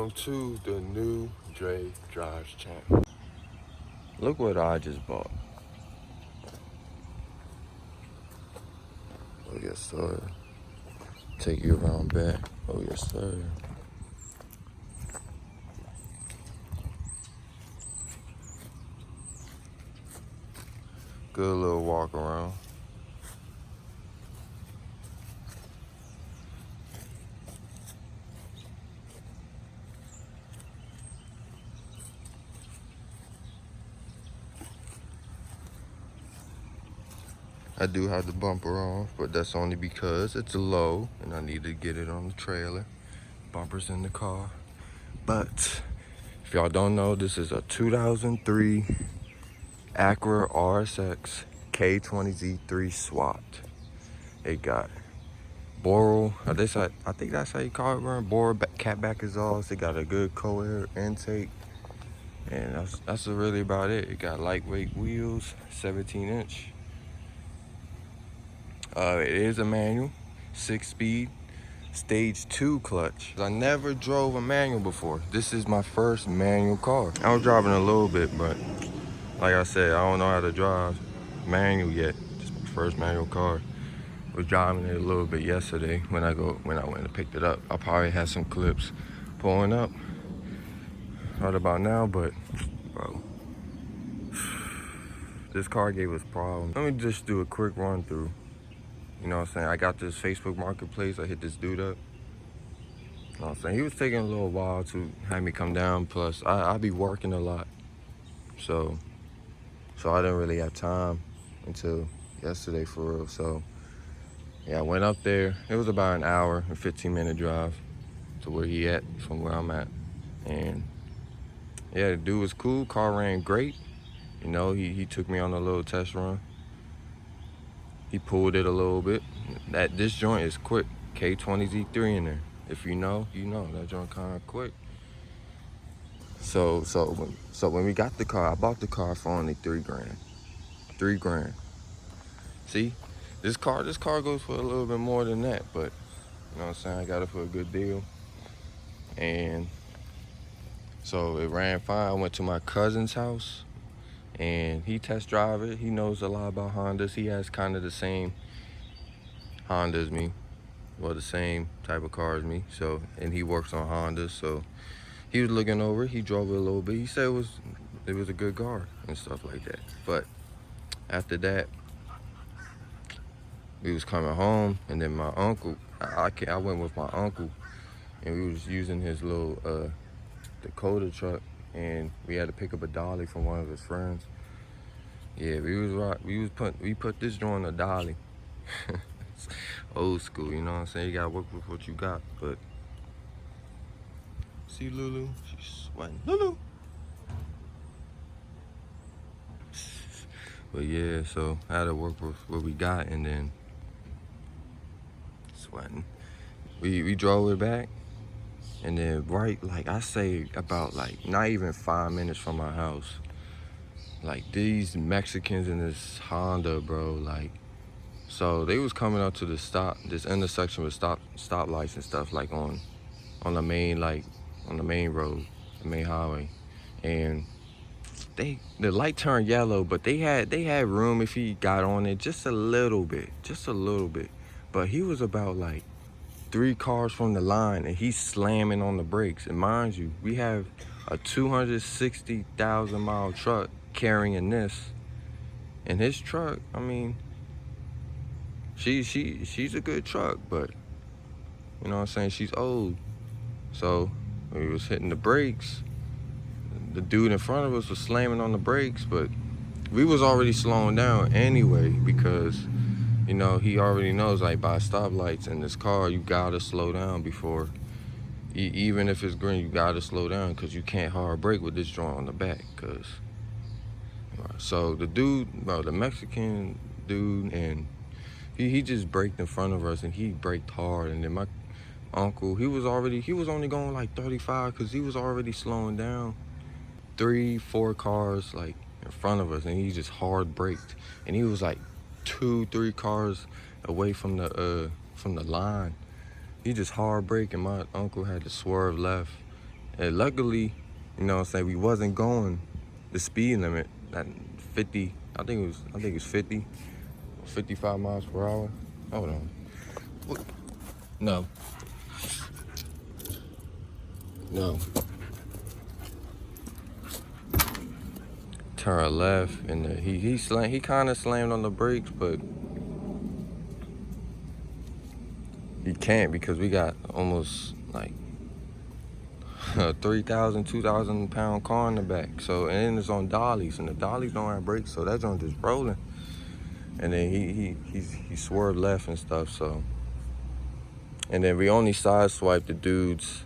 Welcome to the new Dre Drives channel. Look what I just bought. Oh yes sir. Take you around back. Oh yes sir. Good little walk around. I do have the bumper off, but that's only because it's low and I need to get it on the trailer. Bumper's in the car. But if y'all don't know, this is a 2003 Acura RSX k20z3 SWAT. It got Boral, I think that's how you call it, bro. Boral catback exhaust. It got a good co-air intake, and that's really about it. It got lightweight wheels, 17-inch. It is a manual, 6-speed, stage 2 clutch. I never drove a manual before. This is my first manual car. I was driving a little bit, but like I said, I don't know how to drive manual yet. Just my first manual car. Was driving it a little bit yesterday when I went and picked it up. I probably had some clips pulling up right about now, but bro, this car gave us problems. Let me just do a quick run through. You know what I'm saying? I got this Facebook Marketplace. I hit this dude up. You know what I'm saying? He was taking a little while to have me come down. Plus, I be working a lot, so I didn't really have time until yesterday for real. So yeah, I went up there. It was about an hour and 15-minute drive to where he at from where I'm at. And yeah, the dude was cool. Car ran great. You know, he took me on a little test run. He pulled it a little bit. This joint is quick. K20z3 in there. If you know, you know. That joint kind of quick. So when we got the car, I bought the car for only $3 grand. $3 grand. See, this car goes for a little bit more than that, but you know what I'm saying? I got it for a good deal. And so it ran fine. I went to my cousin's house and he test drove it. He knows a lot about Hondas. He has kind of the same Honda as me. Well, the same type of car as me. So, and he works on Hondas. So he was looking over it. He drove it a little bit. He said it was a good car and stuff like that. But after that, we was coming home, and then my uncle, I went with my uncle, and we was using his little Dakota truck, and we had to pick up a dolly from one of his friends. Yeah, we put this joint on a dolly. Old school, you know what I'm saying? You gotta work with what you got. But see Lulu, she's sweating. Lulu. But yeah, so I had to work with what we got, and then sweating. We drove it back, and then right, like I say, about like not even 5 minutes from my house, like these Mexicans in this Honda, bro, like, so they was coming up to this intersection with stop lights and stuff, like on the main, like on the main road, the main highway, and the light turned yellow, but they had room if he got on it just a little bit. But he was about like 3 cars from the line, and he's slamming on the brakes. And mind you, we have a 260,000 mile truck carrying this, and his truck, I mean, she's a good truck, but you know what I'm saying, she's old. So when we was hitting the brakes, the dude in front of us was slamming on the brakes, but we was already slowing down anyway, because you know, he already knows, like, by stoplights in this car, you gotta slow down before, even if it's green, you gotta slow down, because you can't hard brake with this joint on the back. Cause so the dude, bro, the Mexican dude, and he just braked in front of us, and he braked hard. And then my uncle, he was only going like 35, because he was already slowing down. 3-4 cars like in front of us, and he just hard braked, and he was like 2-3 cars away from the line. He just hard braked, and my uncle had to swerve left And luckily, you know what I'm saying, we wasn't going the speed limit at 50, I think it was 50, 55 miles per hour. Hold on. No. No. Turn left, and he kind of slammed on the brakes, but he can't because we got almost like a 3,000, 2,000 pound car in the back. So, and it's on dollies, and the dollies don't have brakes, so that joint just rolling. And then he swerved left and stuff. So, and then we only sideswiped the dude's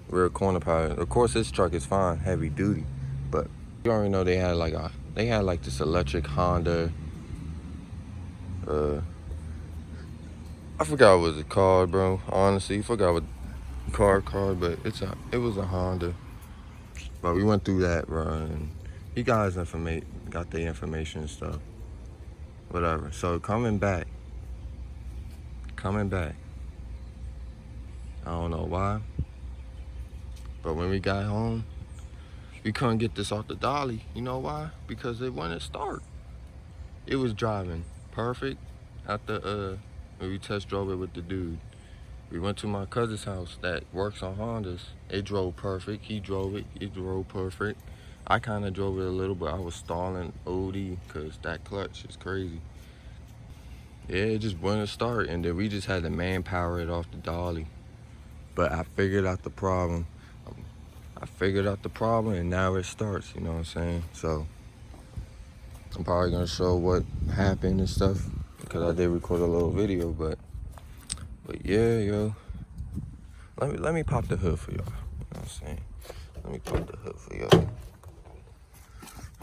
rear corner power. Of course, this truck is fine, heavy duty, but you already know they had like this electric Honda. I forgot what it called, bro. Honestly, forgot what car called, but it was a Honda. But we went through that, bro, and he got his got the information and stuff. Whatever. So coming back. I don't know why, but when we got home, we couldn't get this off the dolly. You know why? Because it wouldn't start. It was driving perfect at the when we test drove it with the dude. We went to my cousin's house that works on Hondas. It drove perfect. He drove it. It drove perfect. I kind of drove it a little, but I was stalling OD because that clutch is crazy. Yeah, it just wouldn't start, and then we just had to manpower it off the dolly. But I figured out the problem. And now it starts, you know what I'm saying? So I'm probably gonna show what happened and stuff because I did record a little video, but yeah, yo. Let me pop the hood for y'all. You know what I'm saying? Let me pop the hood for y'all.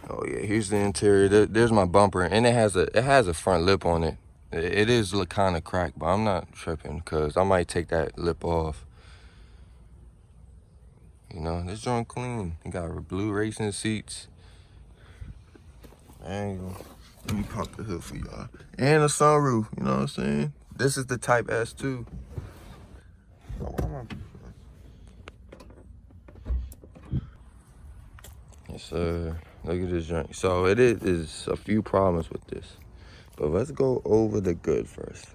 Oh yeah, here's the interior. There's my bumper, and it has a front lip on it. It is look kind of cracked, but I'm not tripping because I might take that lip off. You know, this joint clean. You got blue racing seats. And let me pop the hood for y'all. And a sunroof, you know what I'm saying? This is the Type-S too. Yes, sir. Look at this joint. So it is a few problems with this. But let's go over the good first.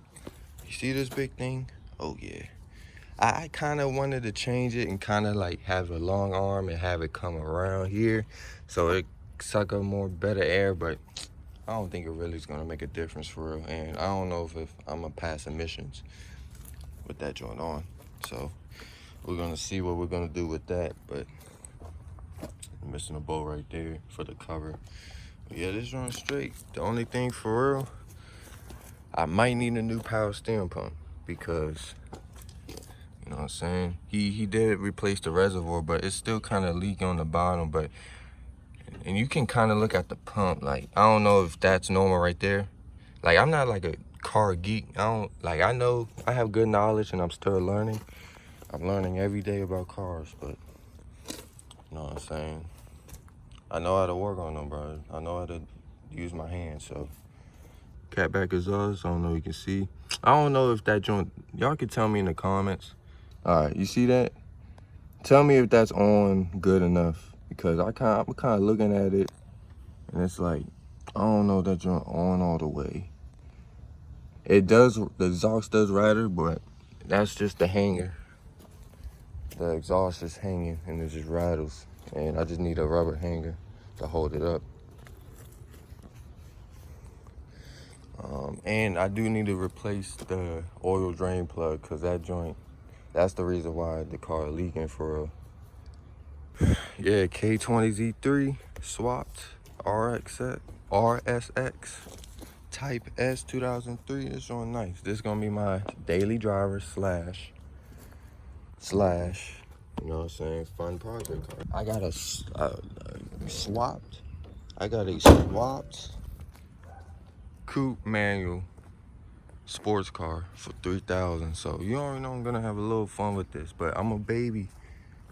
You see this big thing? Oh yeah. I kind of wanted to change it and kind of like have a long arm and have it come around here so it suck up more better air, but I don't think it really is gonna make a difference for real. And I don't know if I'm gonna pass emissions with that joint on. So we're gonna see what we're gonna do with that, but I'm missing a bolt right there for the cover. But yeah, this joint's straight. The only thing for real, I might need a new power steering pump because, you know what I'm saying? He did replace the reservoir, but it's still kind of leaking on the bottom. And you can kind of look at the pump. Like, I don't know if that's normal right there. Like, I'm not like a car geek. I know I have good knowledge and I'm still learning. I'm learning every day about cars, but you know what I'm saying? I know how to work on them, bro. I know how to use my hands, so. Catback exhaust, I don't know if you can see. I don't know if that joint, y'all can tell me in the comments. All right, you see that? Tell me if that's on good enough because I'm kind of looking at it and it's like, I don't know if that joint on all the way. It does, the exhaust does rattle, but that's just the hanger. The exhaust is hanging and it just rattles. And I just need a rubber hanger to hold it up. And I do need to replace the oil drain plug because that joint, that's the reason why the car is leaking for real. Yeah, k20z3 swapped RSX Type-S 2003. It's showing nice. This is gonna be my daily driver slash, you know what I'm saying, fun project car. I got a swapped coupe manual sports car for $3,000. So you already know I'm gonna have a little fun with this, but I'm a baby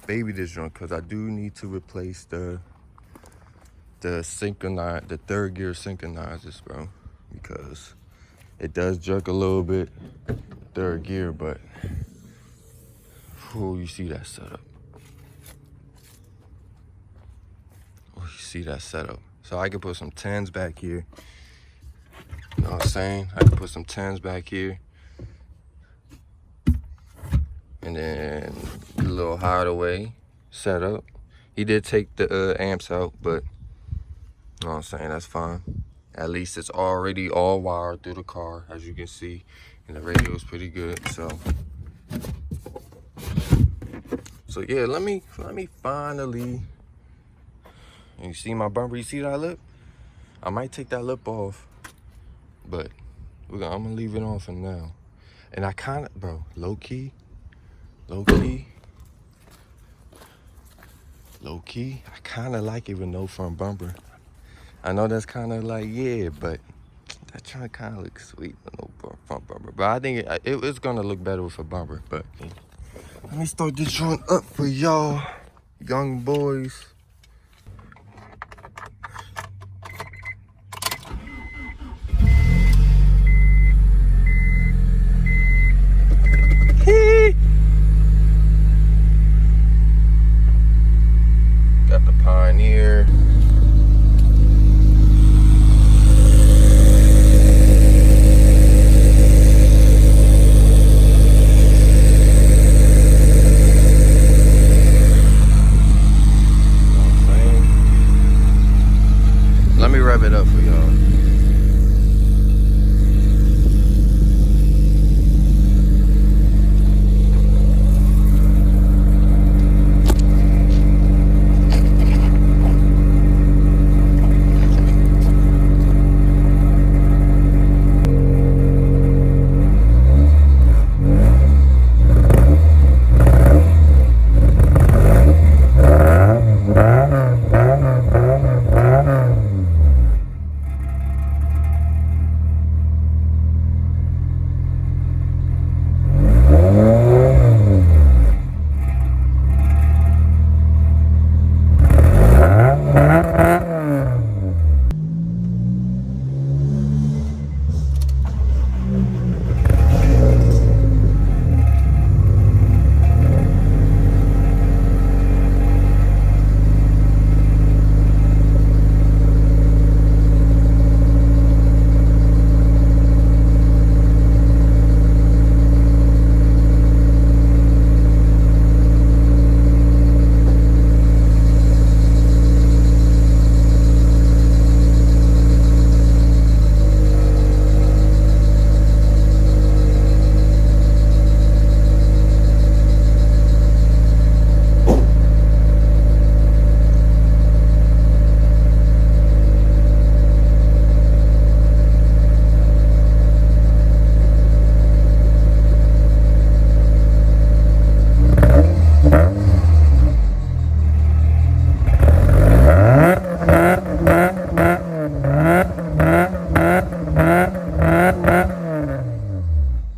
this joint because I do need to replace the third gear synchronizers, bro, because it does jerk a little bit, third gear, but you see that setup. see that setup. So I can put some 10s back here. You know what I'm saying? I can put some 10s back here. And then a little hideaway setup. He did take the amps out, but you know what I'm saying, that's fine. At least it's already all wired through the car, as you can see. And the radio is pretty good, so yeah, let me finally, and you see my bumper, you see that lip? I might take that lip off, but I'm gonna leave it on for now. And I kinda, bro, low key, I kinda like it with no front bumper. I know that's kinda like, yeah, but that trying to kinda look sweet with no front bumper. But I think it's gonna look better with a bumper, but let me start this joint up for y'all, young boys.